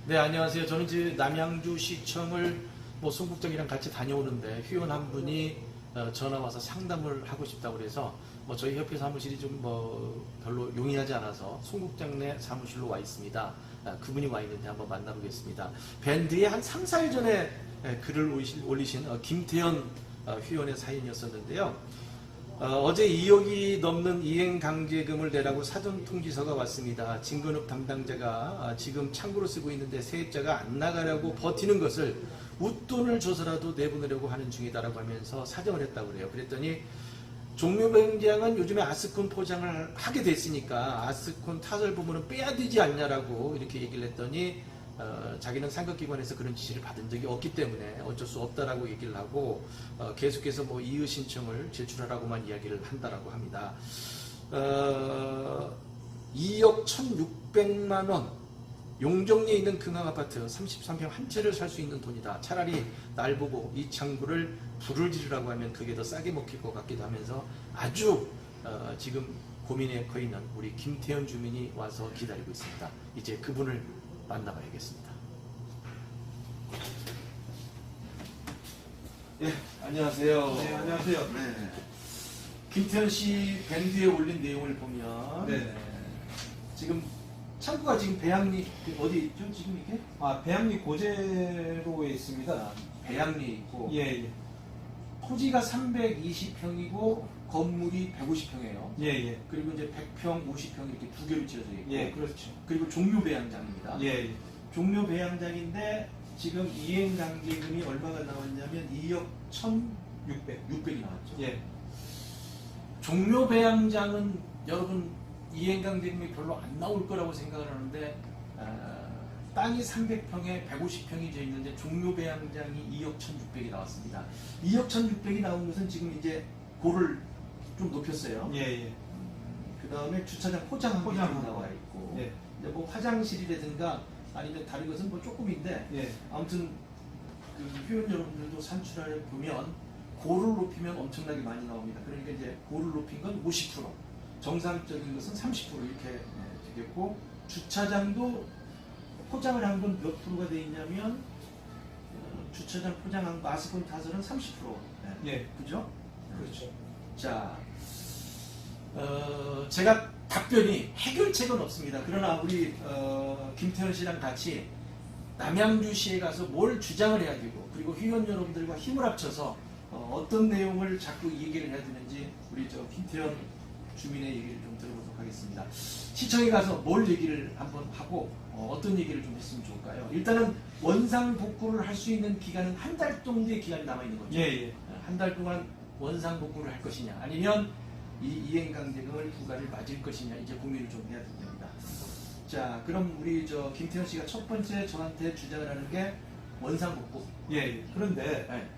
네, 안녕하세요. 저는 이제 남양주시청을 송국장이랑 같이 다녀오는데 회원 한 분이 전화 와서 상담을 하고 싶다고 그래서 저희 협회 사무실이 좀 별로 용이하지 않아서 송국장 내 사무실로 와 있습니다. 그분이 와 있는데 한번 만나보겠습니다. 밴드에 한 3, 4일 전에 글을 올리신 김태현 회원의 사연이었었는데요. 어제 2억이 넘는 이행강제금을 내라고 사전통지서가 왔습니다. 진건읍 담당자가 지금 창구로 쓰고 있는데 세입자가 안 나가려고 버티는 것을 웃돈을 줘서라도 내보내려고 하는 중이다라고 하면서 사정을 했다고 그래요. 그랬더니 종묘병장은 요즘에 아스콘 포장을 하게 됐으니까 아스콘 타설 부문은 빼야 되지 않냐라고 이렇게 얘기를 했더니 자기는 상급기관에서 그런 지시를 받은 적이 없기 때문에 어쩔 수 없다라고 얘기를 하고 계속해서 이의 신청을 제출하라고만 이야기를 한다라고 합니다. 2억 1,600만 원 용정리에 있는 금강아파트 33평 한 채를 살 수 있는 돈이다. 차라리 날 보고 이 창구를 불을 지르라고 하면 그게 더 싸게 먹힐 것 같기도 하면서 아주 지금 고민에 커 있는 우리 김태현 주민이 와서 기다리고 있습니다. 이제 그분을 만나봐야겠습니다. 예, 안녕하세요. 네, 안녕하세요. 네. 김태현 씨 밴드에 올린 내용을 보면 네. 지금 창구가 지금 배양리 어디 있죠? 지금 이게? 배양리 고제로에 있습니다. 배양리에 있고 예. 토지가 320평이고 건물이 150평이에요. 예. 그리고 이제 100평, 50평 이렇게 두 개로 지어져 있고. 예, 그렇죠. 그리고 종묘 배양장입니다. 예. 종묘 배양장인데 지금 이행강제금이 얼마가 나왔냐면 2억 1,600이 나왔죠. 예. 종묘 배양장은 여러분 이행강제금이 별로 안 나올 거라고 생각을 하는데 땅이 300평에 150평이 져 있는데 종묘 배양장이 2억 1,600이 나왔습니다. 2억 1,600이 나온 것은 지금 이제 고를 좀 높였어요. 예. 그 다음에 주차장 포장 나와 있고, 예. 이제 화장실이라든가 아니면 다른 것은 조금인데, 예. 아무튼 그 회원 여러분들도 산출하려 보면 고를 높이면 엄청나게 많이 나옵니다. 그러니까 이제 고를 높인 건 50%, 정상적인 것은 30% 이렇게 되겠고, 주차장도 포장을 한 건 몇 프로가 되어 있냐면 주차장 포장한 거 아스콘 타설은 30%. 예. 그죠? 그렇죠. 자, 제가 답변이 해결책은 없습니다. 그러나 우리 김태현 씨랑 같이 남양주시에 가서 뭘 주장을 해야 되고, 그리고 회원 여러분들과 힘을 합쳐서 어떤 내용을 자꾸 얘기를 해야 되는지 우리 김태현 주민의 얘기를 좀 들어보도록 하겠습니다. 시청에 가서 뭘 얘기를 한번 하고 어떤 얘기를 좀 했으면 좋을까요? 일단은 원상 복구를 할 수 있는 기간은 한 달 정도의 기간이 남아 있는 거죠. 예. 한 달 동안 원상 복구를 할 것이냐, 아니면 이 이행강제금을 부과를 맞을 것이냐, 이제 고민을 좀 해야 됩니다. 자, 그럼 우리 김태현 씨가 첫 번째 저한테 주장을 하는 게 원상 복구. 예. 그런데 네.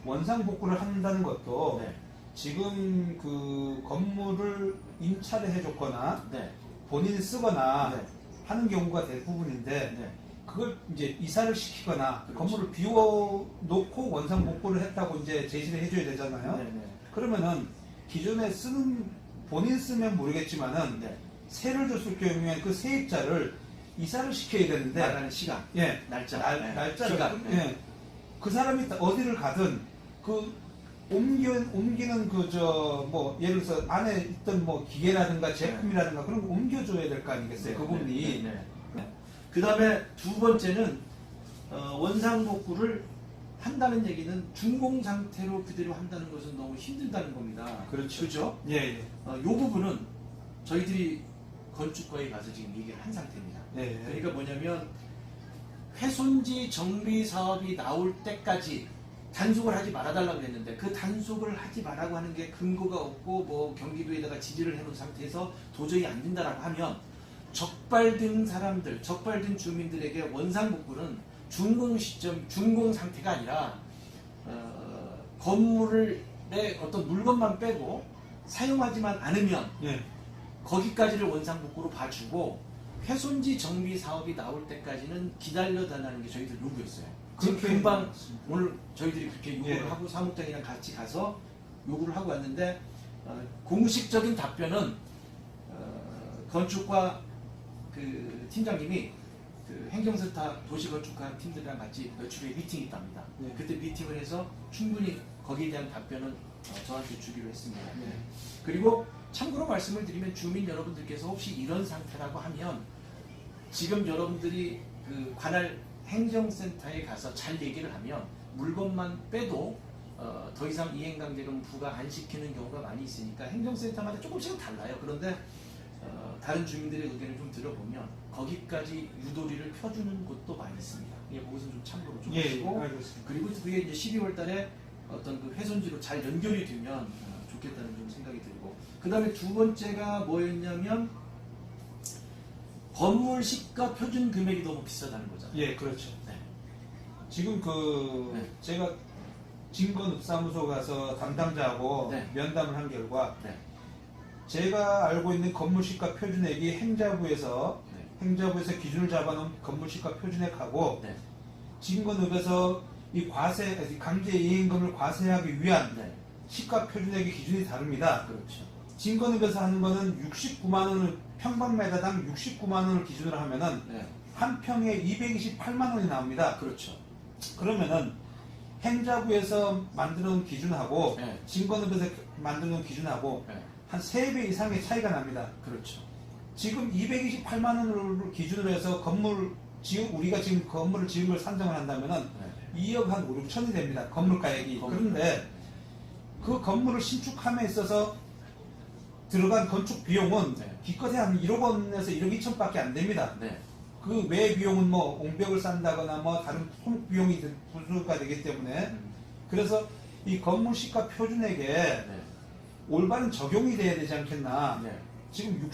원상 복구를 한다는 것도 네. 지금 그 건물을 임차를 해줬거나 네. 본인이 쓰거나 네. 하는 경우가 대부분인데 네. 그걸 이제 이사를 시키거나 그렇죠. 건물을 비워놓고 원상 복구를 했다고 이제 제시를 해줘야 되잖아요. 네. 네. 그러면은 기존에 쓰는 본인 쓰면 모르겠지만은 네. 세를 줬을 경우에 그 세입자를 이사를 시켜야 되는데 나가는 시간, 예 날짜, 날짜를 시간. 예. 그 사람이 어디를 가든 그 옮기는 예를 들어서 안에 있던 기계라든가 제품이라든가 그런 거 옮겨줘야 될 거 아니겠어요? 그분이. 그 다음에 두 번째는 원상 복구를 한다는 얘기는 준공 상태로 그대로 한다는 것은 너무 힘들다는 겁니다. 그렇죠. 그죠? 예. 이 부분은 저희들이 건축과에 가서 지금 얘기를 한 상태입니다. 예. 그러니까 뭐냐면 훼손지 정비 사업이 나올 때까지 단속을 하지 말아달라고 했는데, 그 단속을 하지 말라고 하는 게 근거가 없고 경기도에다가 지지를 해놓은 상태에서 도저히 안 된다라고 하면 적발된 사람들, 적발된 주민들에게 원상 복구는 준공 시점, 준공 상태가 아니라 건물의 어떤 물건만 빼고 사용하지만 않으면 예. 거기까지를 원상 복구로 봐주고, 훼손지 정비 사업이 나올 때까지는 기다려달라는 게 저희들 요구였어요. 지금 금방 오늘 저희들이 그렇게 요구를 하고 사무장이랑 같이 가서 요구를 하고 왔는데, 공식적인 답변은 건축과 그 팀장님이 그 행정센터 도시건축한 팀들이랑 같이 며칠 후에 미팅이 있답니다. 네. 그때 미팅을 해서 충분히 거기에 대한 답변은 저한테 주기로 했습니다. 네. 그리고 참고로 말씀을 드리면 주민 여러분들께서 혹시 이런 상태라고 하면 지금 여러분들이 그 관할 행정센터에 가서 잘 얘기를 하면 물건만 빼도 더 이상 이행강제금 부과 안 시키는 경우가 많이 있으니까 행정센터마다 조금씩은 달라요. 그런데 다른 주민들의 의견을 좀 들어보면 거기까지 유도리를 펴주는 곳도 많이 있습니다. 예, 그것은 좀 참고로 좀 예, 하시고 알겠습니다. 그리고 그게 이제 12월 달에 어떤 그 훼손지로 잘 연결이 되면 좋겠다는 좀 생각이 들고 그 다음에 두 번째가 뭐였냐면 건물 시가 표준 금액이 너무 비싸다는 거잖아요. 예, 그렇죠. 네. 지금 네. 제가 진건읍사무소 가서 담당자하고 네. 면담을 한 결과 네. 제가 알고 있는 건물시가 표준액이 행자부에서 기준을 잡아놓은 건물시가 표준액하고 네. 진건읍에서 이 강제 이행금을 과세하기 위한 네. 시가 표준액의 기준이 다릅니다. 그렇죠. 진건읍에서 하는 거는 69만 원을 평방미터당 69만 원을 기준으로 하면은 네. 한 평에 228만 원이 나옵니다. 그렇죠. 그러면은 행자부에서 만드는 기준하고 네. 진건읍에서 만드는 기준하고 네. 한 3배 이상의 차이가 납니다. 그렇죠. 지금 228만 원을 기준으로 해서 우리가 지금 건물을 지은 걸 산정을 한다면은 네. 2억 한 5, 6천이 됩니다. 건물가액이. 그런데 그 건물을 신축함에 있어서 들어간 건축 비용은 네. 기껏해 한 1억 원에서 1억 2천밖에 안 됩니다. 네. 그 외 비용은 뭐 옹벽을 산다거나 뭐 다른 소목 비용이 부수가 되기 때문에 그래서 이 건물 시가 표준액에 네. 올바른 적용이 돼야 되지 않겠나. 네. 지금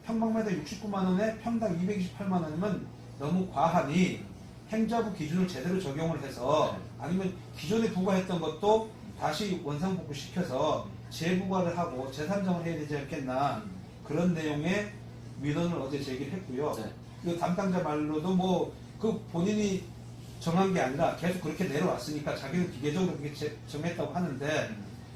평방미터 69만 원에 평당 228만 원이면 너무 과하니 행자부 기준을 제대로 적용을 해서 네. 아니면 기존에 부과했던 것도 다시 원상복구 시켜서 재부과를 하고 재산정을 해야 되지 않겠나. 그런 내용의 민원을 어제 제기를 했고요. 네. 그 담당자 말로도 뭐 그 본인이 정한 게 아니라 계속 그렇게 내려왔으니까 자기는 기계적으로 그렇게 정했다고 하는데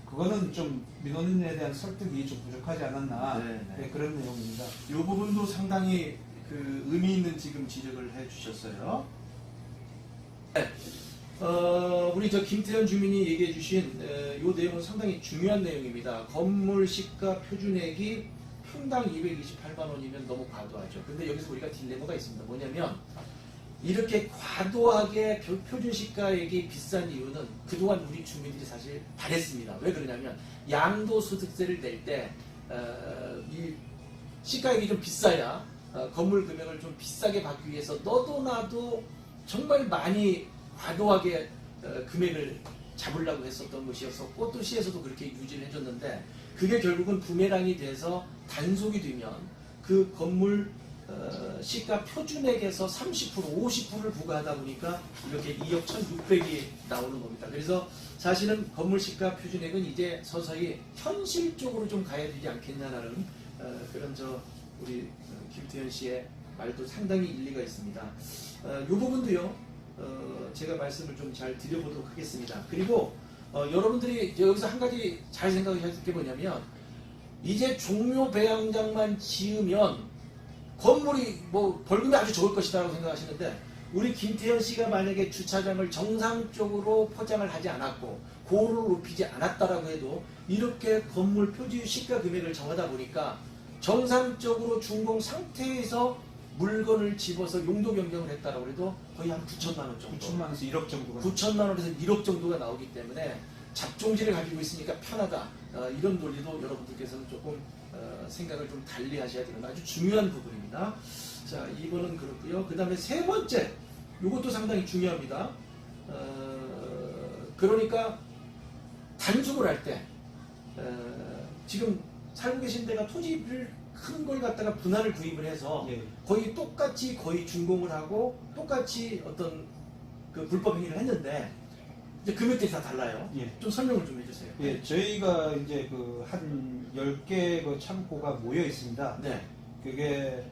그거는 좀 민원인에 대한 설득이 좀 부족하지 않았나. 네, 네. 네, 그런 내용입니다. 이 부분도 상당히 그 의미 있는 지금 지적을 해주셨어요. 네. 우리 저 김태현 주민이 얘기해 주신 이 내용은 상당히 중요한 내용입니다. 건물 시가 표준액이 평당 228만 원이면 너무 과도하죠. 근데 여기서 우리가 딜레마가 있습니다. 뭐냐면 이렇게 과도하게 표준 시가액이 비싼 이유는 그동안 우리 주민들이 사실 바랬습니다. 왜 그러냐면 양도소득세를 낼 때 이 시가액이 좀 비싸야 건물 금액을 좀 비싸게 받기 위해서 너도 나도 정말 많이 과도하게 금액을 잡으려고 했었던 것이었었고 또 시에서도 그렇게 유지를 해줬는데 그게 결국은 부메랑이 돼서 단속이 되면 그 건물 시가 표준액에서 30%, 50%를 부과하다 보니까 이렇게 2억 1,600이 나오는 겁니다. 그래서 사실은 건물 시가 표준액은 이제 서서히 현실적으로 좀 가야 되지 않겠냐라는 그런 우리 김태현 씨의 말도 상당히 일리가 있습니다. 이 부분도요. 제가 말씀을 좀 잘 드려보도록 하겠습니다. 그리고 여러분들이 여기서 한 가지 잘 생각하셔야 될 게 뭐냐면 이제 종묘 배양장만 지으면 건물이 뭐 벌금이 아주 적을 것이라고 생각하시는데 우리 김태현 씨가 만약에 주차장을 정상적으로 포장을 하지 않았고 고를 높이지 않았다라고 해도 이렇게 건물 표지 시가 금액을 정하다 보니까 정상적으로 준공 상태에서 물건을 집어서 용도 변경을 했다라고 해도 거의 한 9천만 원 정도. 9천만 원에서 1억 정도가. 9천만 원에서 1억 정도가 나오기 때문에 잡종지를 가지고 있으니까 편하다. 이런 논리도 여러분들께서는 조금 생각을 좀 달리 하셔야 되는 아주 중요한 부분입니다. 자, 2번은 그렇고요. 그 다음에 세 번째, 이것도 상당히 중요합니다. 그러니까 단속을 할 때 지금 살고 계신 데가 토지를 큰 걸 갖다가 분할을 구입을 해서 예. 거의 똑같이 거의 준공을 하고 똑같이 어떤 그 불법 행위를 했는데 이제 금액들이 다 달라요. 예. 좀 설명을 좀 해주세요. 예, 저희가 이제 한 10개 그 창고가 모여 있습니다. 네. 그게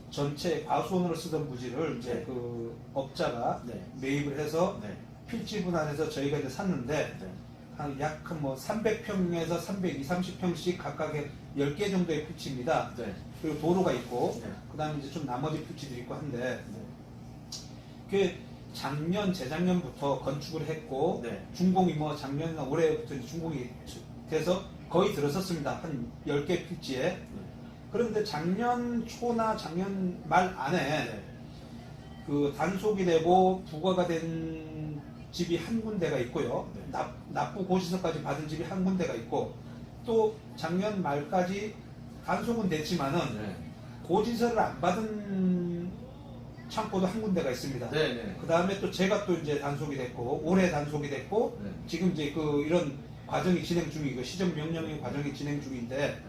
전체 과수원으로 쓰던 부지를 이제 네. 그 업자가 네. 매입을 해서 네. 필지 분할해서 저희가 이제 샀는데 네. 한 약 뭐 300평에서 320, 30평씩 각각의 10개 정도의 필지입니다. 네. 그리고 도로가 있고 네. 그 다음에 이제 좀 나머지 필지들이 있고 한데 그 작년, 재작년부터 건축을 했고 네. 준공이 뭐 작년이나 올해부터 이제 준공이 돼서 거의 들어섰습니다. 한 10개 필지에. 그런데 작년 초나 작년 말 안에 네. 그 단속이 되고 부과가 된 집이 한 군데가 있고요. 네. 납부 고지서까지 받은 집이 한 군데가 있고, 또 작년 말까지 단속은 됐지만은 네. 고지서를 안 받은 창고도 한 군데가 있습니다. 네. 네. 그 다음에 또 제가 또 이제 단속이 됐고, 올해 단속이 됐고, 네. 지금 이제 그 이런 과정이 진행 중이고, 시정 명령의 과정이 진행 중인데,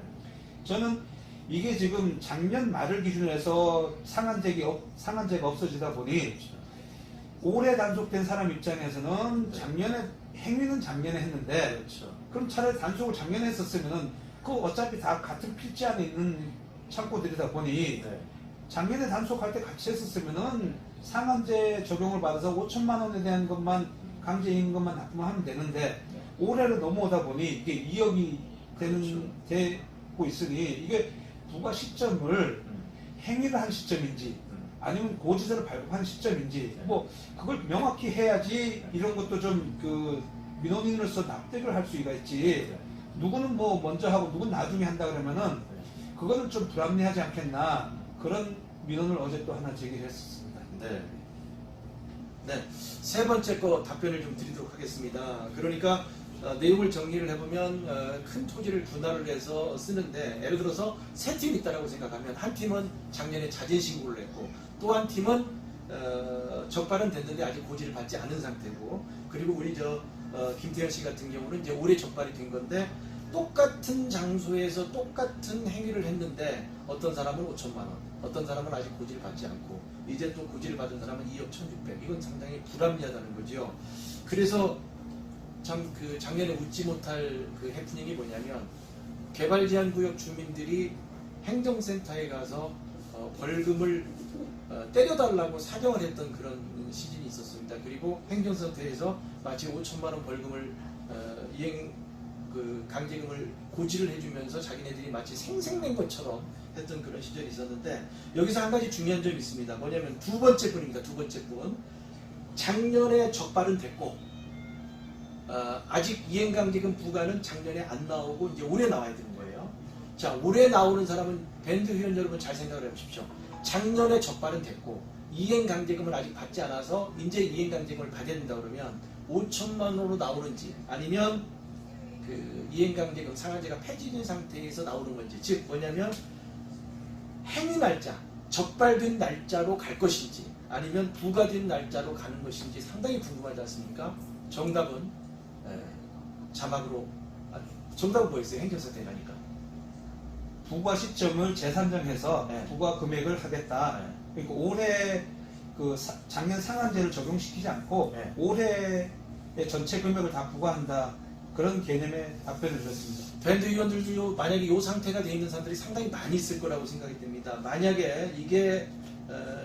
저는 이게 지금 작년 말을 기준으로 해서 상한제가 없어지다 보니, 올해 단속된 사람 입장에서는 네. 작년에, 행위는 작년에 했는데, 그렇죠. 그럼 차라리 단속을 작년에 했었으면은, 그 어차피 다 같은 필지 안에 있는 창고들이다 보니, 네. 작년에 단속할 때 같이 했었으면은 상한제 적용을 받아서 5천만 원에 대한 것만 강제인 것만 납부하면 되는데 올해로 넘어오다 보니 이게 2억이 되고 있으니 이게 부과 시점을 행위를 한 시점인지 아니면 고지서를 발급한 시점인지 뭐 그걸 명확히 해야지 이런 것도 좀 그 민원인으로서 납득을 할 수가 있지. 누구는 뭐 먼저 하고 누구는 나중에 한다 그러면은 그거는 좀 불합리하지 않겠나. 그런 민원을 어제 또 하나 제기를 했었습니다. 네. 네. 세 번째 거 답변을 좀 드리도록 하겠습니다. 그러니까 내용을 정리를 해보면 큰 토지를 분할을 해서 쓰는데 예를 들어서 세 팀이 있다고 생각하면 한 팀은 작년에 자진 신고를 했고 또 한 팀은 적발은 됐는데 아직 고지를 받지 않은 상태고 그리고 우리 김태현 씨 같은 경우는 이제 올해 적발이 된 건데 똑같은 장소에서 똑같은 행위를 했는데 어떤 사람은 5천만 원, 어떤 사람은 아직 고지를 받지 않고 이제 또 고지를 받은 사람은 2억 1,600. 이건 상당히 불합리하다는 거죠. 그래서 참 그 작년에 웃지 못할 그 해프닝이 뭐냐면 개발 제한 구역 주민들이 행정센터에 가서 벌금을 때려달라고 사정을 했던 그런 시즌이 있었습니다. 그리고 행정센터에서 마치 5천만 원 벌금을 강제금을 고지를 해주면서 자기네들이 마치 생색낸 것처럼 했던 그런 시절이 있었는데 여기서 한 가지 중요한 점이 있습니다. 뭐냐면 두 번째 분입니다. 두 번째 분. 작년에 적발은 됐고 아직 이행강제금 부과는 작년에 안 나오고 이제 올해 나와야 되는 거예요. 자, 올해 나오는 사람은 밴드 회원 여러분 잘 생각을 해보십시오. 작년에 적발은 됐고 이행강제금을 아직 받지 않아서 이제 이행강제금을 받아야 된다 그러면 5천만 원으로 나오는지 아니면 그 이행강제금 상한제가 폐지된 상태에서 나오는 건지 즉 뭐냐면 행위 날짜 적발된 날짜로 갈 것인지 아니면 부과된 날짜로 가는 것인지 상당히 궁금하지 않습니까? 정답은 자막으로 정답은 뭐였어요? 행정센터에 가니까 부과 시점을 재산정해서 네. 부과 금액을 하겠다. 네. 그러니까 올해 그 작년 상한제를 적용시키지 않고 네. 올해의 전체 금액을 다 부과한다. 그런 개념의 답변을 드렸습니다. 밴드 위원들도 만약에 이 상태가 되어 있는 사람들이 상당히 많이 있을 거라고 생각이 됩니다. 만약에 이게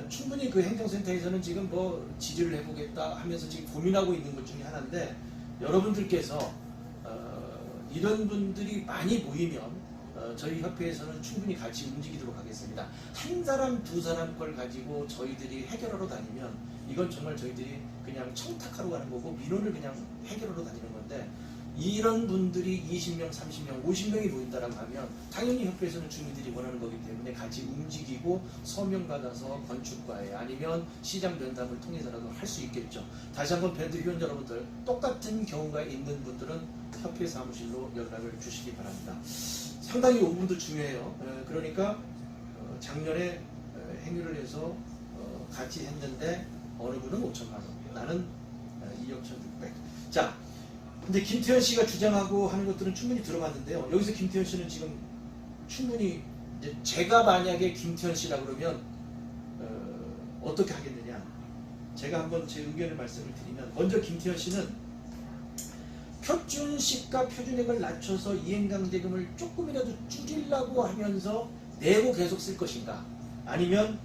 충분히 그 행정센터에서는 지금 뭐 지지를 해보겠다 하면서 지금 고민하고 있는 것 중에 하나인데 여러분들께서 이런 분들이 많이 모이면 저희 협회에서는 충분히 같이 움직이도록 하겠습니다. 한 사람 두 사람 걸 가지고 저희들이 해결하러 다니면 이건 정말 저희들이 그냥 청탁하러 가는 거고 민원을 그냥 해결하러 다니는 건데 이런 분들이 20명, 30명, 50명이 모인다라고 하면 당연히 협회에서는 주민들이 원하는 거기 때문에 같이 움직이고 서명받아서 건축과에 아니면 시장 면담을 통해서라도 할 수 있겠죠. 다시 한번 밴드 회원 여러분들 똑같은 경우가 있는 분들은 협회 사무실로 연락을 주시기 바랍니다. 상당히 이 부분도 중요해요. 그러니까 작년에 행위를 해서 같이 했는데 어느 분은 5천만 원, 나는 2억 1,600. 자, 근데 김태현 씨가 주장하고 하는 것들은 충분히 들어봤는데요. 여기서 김태현 씨는 지금 충분히 이제 제가 만약에 김태현 씨라 그러면 어떻게 하겠느냐? 제가 한번 제 의견을 말씀을 드리면 먼저 김태현 씨는 표준시가 표준액을 낮춰서 이행강제금을 조금이라도 줄이려고 하면서 내고 계속 쓸 것인가? 아니면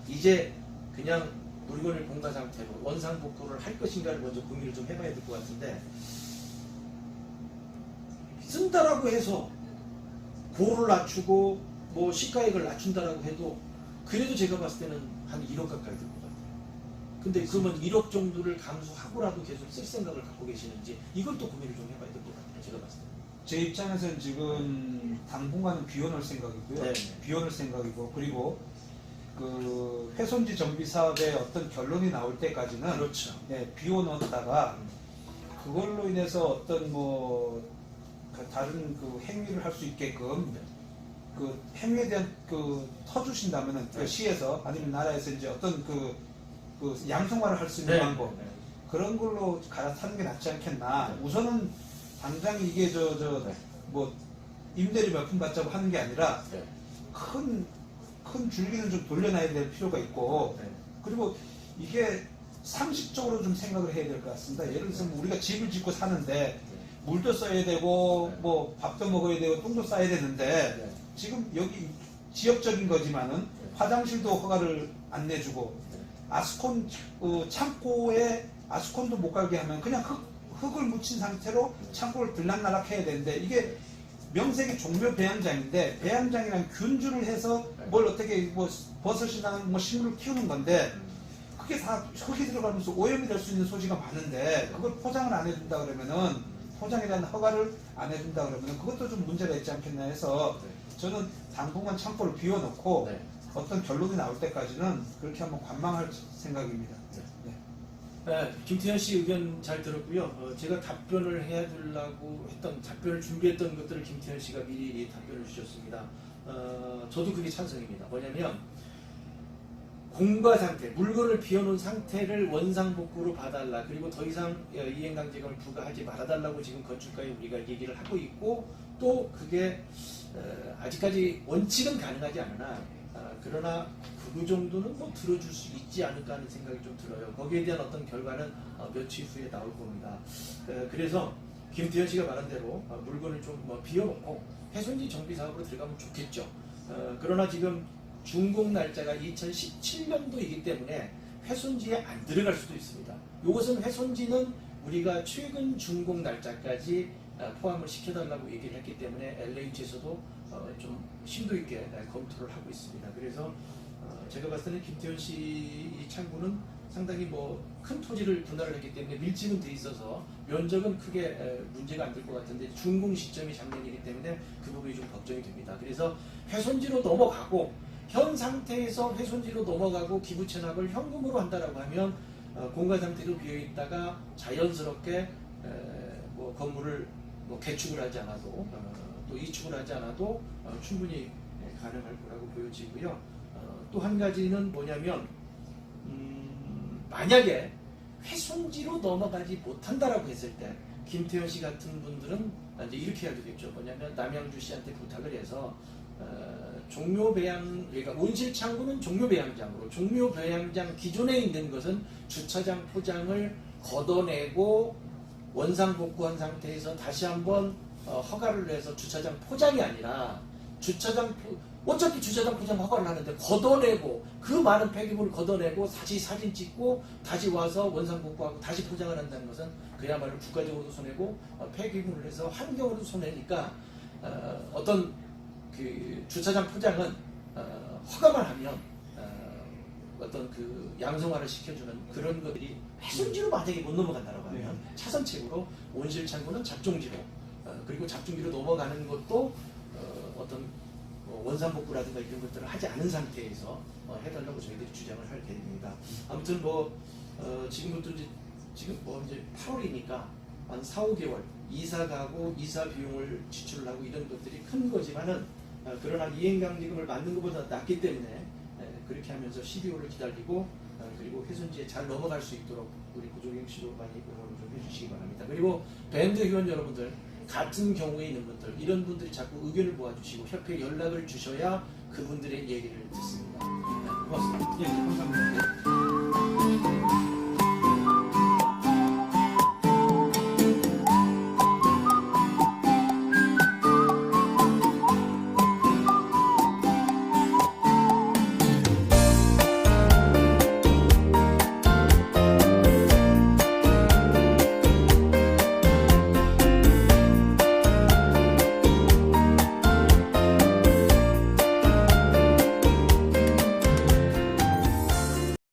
이제 그냥 물건을 공가 상태로 원상복구를 할 것인가를 먼저 고민을 좀 해봐야 될 것 같은데 쓴다라고 해서 고를 낮추고 뭐 시가액을 낮춘다라고 해도 그래도 제가 봤을 때는 한 1억 가까이 들 것 같아요. 근데 그러면 1억 정도를 감수하고라도 계속 쓸 생각을 갖고 계시는지 이걸 또 고민을 좀 해봐야 될 것 같아요. 제가 봤을 때. 제 입장에서는 지금 당분간은 비워놓을 생각이고요. 네. 비워놓을 생각이고, 그리고 그 훼손지 정비 사업의 어떤 결론이 나올 때까지는 그렇죠. 네, 비워놓았다가 그걸로 인해서 어떤 그 다른 그 행위를 할 수 있게끔 네. 그 행위에 대한 그 터주신다면은 그 네. 시에서 아니면 나라에서 이제 어떤 그 양성화를 할 수 있는 네. 방법 네. 그런 걸로 갈아타는 게 낫지 않겠나. 네. 우선은 당장 이게 네. 뭐 임대료 몇 푼 받자고 하는 게 아니라 네. 큰 줄기는 좀 돌려놔야 될 필요가 있고, 네. 그리고 이게 상식적으로 좀 생각을 해야 될 것 같습니다. 예를 들어서 뭐 우리가 집을 짓고 사는데 물도 써야 되고 네. 뭐 밥도 먹어야 되고 똥도 싸야 되는데 네. 지금 여기 지역적인 거지만은 화장실도 허가를 안 내주고 네. 아스콘 창고에 아스콘도 못 갈게 하면 그냥 흙을 묻힌 상태로 창고를 들락날락 해야 되는데, 이게 명색이 종묘 배양장인데 배양장이랑 균주를 해서 뭘 어떻게 뭐 버섯이나 뭐 식물을 키우는 건데 그게 다 흙이 들어가면서 오염이 될 수 있는 소지가 많은데 그걸 포장을 안 해준다 그러면은, 포장에 대한 허가를 안 해준다 그러면은 그것도 좀 문제가 있지 않겠나 해서 저는 당분간 창고를 비워놓고 네. 어떤 결론이 나올 때까지는 그렇게 한번 관망할 생각입니다. 네. 네, 김태현 씨 의견 잘 들었고요. 제가 답변을 해야 되려고 했던, 답변을 준비했던 것들을 김태현 씨가 미리 답변을 주셨습니다. 저도 그게 찬성입니다. 뭐냐면 공과 상태, 물건을 비워놓은 상태를 원상복구로 봐달라. 그리고 더 이상 이행강제금을 부과하지 말아달라고 지금 건축가에 우리가 얘기를 하고 있고, 또 그게 아직까지 원칙은 가능하지 않으나 그러나 그 정도는 뭐 들어줄 수 있지 않을까 하는 생각이 좀 들어요. 거기에 대한 어떤 결과는 며칠 후에 나올 겁니다. 그래서 김태현 씨가 말한 대로 물건을 좀 비워놓고 훼손지 정비 사업으로 들어가면 좋겠죠. 그러나 지금 준공 날짜가 2017년도이기 때문에 훼손지에 안 들어갈 수도 있습니다. 이것은 훼손지는 우리가 최근 준공 날짜까지 포함을 시켜달라고 얘기를 했기 때문에 LH에서도 좀 심도 있게 검토를 하고 있습니다. 그래서 제가 봤을 때는 김태현 씨 이 창구는 상당히 큰 토지를 분할을 했기 때문에 밀집은 돼 있어서 면적은 크게 문제가 안 될 것 같은데 준공 시점이 작년이기 때문에 그 부분이 좀 걱정이 됩니다. 그래서 훼손지로 넘어가고 현 상태에서 훼손지로 넘어가고 기부 체납을 현금으로 한다라고 하면 공간 상태로 비어 있다가 자연스럽게 건물을 개축을 하지 않아도 또 이축을 하지 않아도 충분히 가능할 거라고 보여지고요. 또 한 가지는 뭐냐면 만약에 훼손지로 넘어가지 못한다라고 했을 때 김태현 씨 같은 분들은 이제 이렇게 해야 되겠죠. 뭐냐면 남양주 씨한테 부탁을 해서 종묘 배양, 그러니까 온실 창구는 종묘 배양장으로, 종묘 배양장 기존에 있는 것은 주차장 포장을 걷어내고 원상복구한 상태에서 다시 한번 허가를 내서 주차장 포장이 아니라 어차피 주차장 포장 허가를 하는데 걷어내고 그 많은 폐기물을 걷어내고 다시 사진 찍고 다시 와서 원상복구하고 다시 포장을 한다는 것은 그야말로 국가적으로도 손해고 폐기물을 해서 환경으로도 손해니까 어떤 그 주차장 포장은 허가만 하면 어떤 그 양성화를 시켜주는 그런 것들이 훼손지로 만약에 못 넘어간다고 하면 차선책으로 온실 창구는 잡종지로 그리고 잡종지로 넘어가는 것도 어떤 원상복구라든가 이런 것들을 하지 않은 상태에서 해달라고 저희들이 주장을 할 계획입니다. 아무튼 지금부터 지금 이제 8월이니까 한 4, 5개월 이사 가고 이사 비용을 지출을 하고 이런 것들이 큰 거지만은 그러나 이행강제금을 맞는 것보다 낫기 때문에 그렇게 하면서 12월을 기다리고 그리고 훼손지에 잘 넘어갈 수 있도록 우리 구조경 씨도 많이 응원을 좀 해주시기 바랍니다. 그리고 밴드 회원 여러분들 같은 경우에 있는 분들 이런 분들이 자꾸 의견을 모아주시고 협회에 연락을 주셔야 그분들의 얘기를 듣습니다. 고맙습니다. 예, 감사합니다.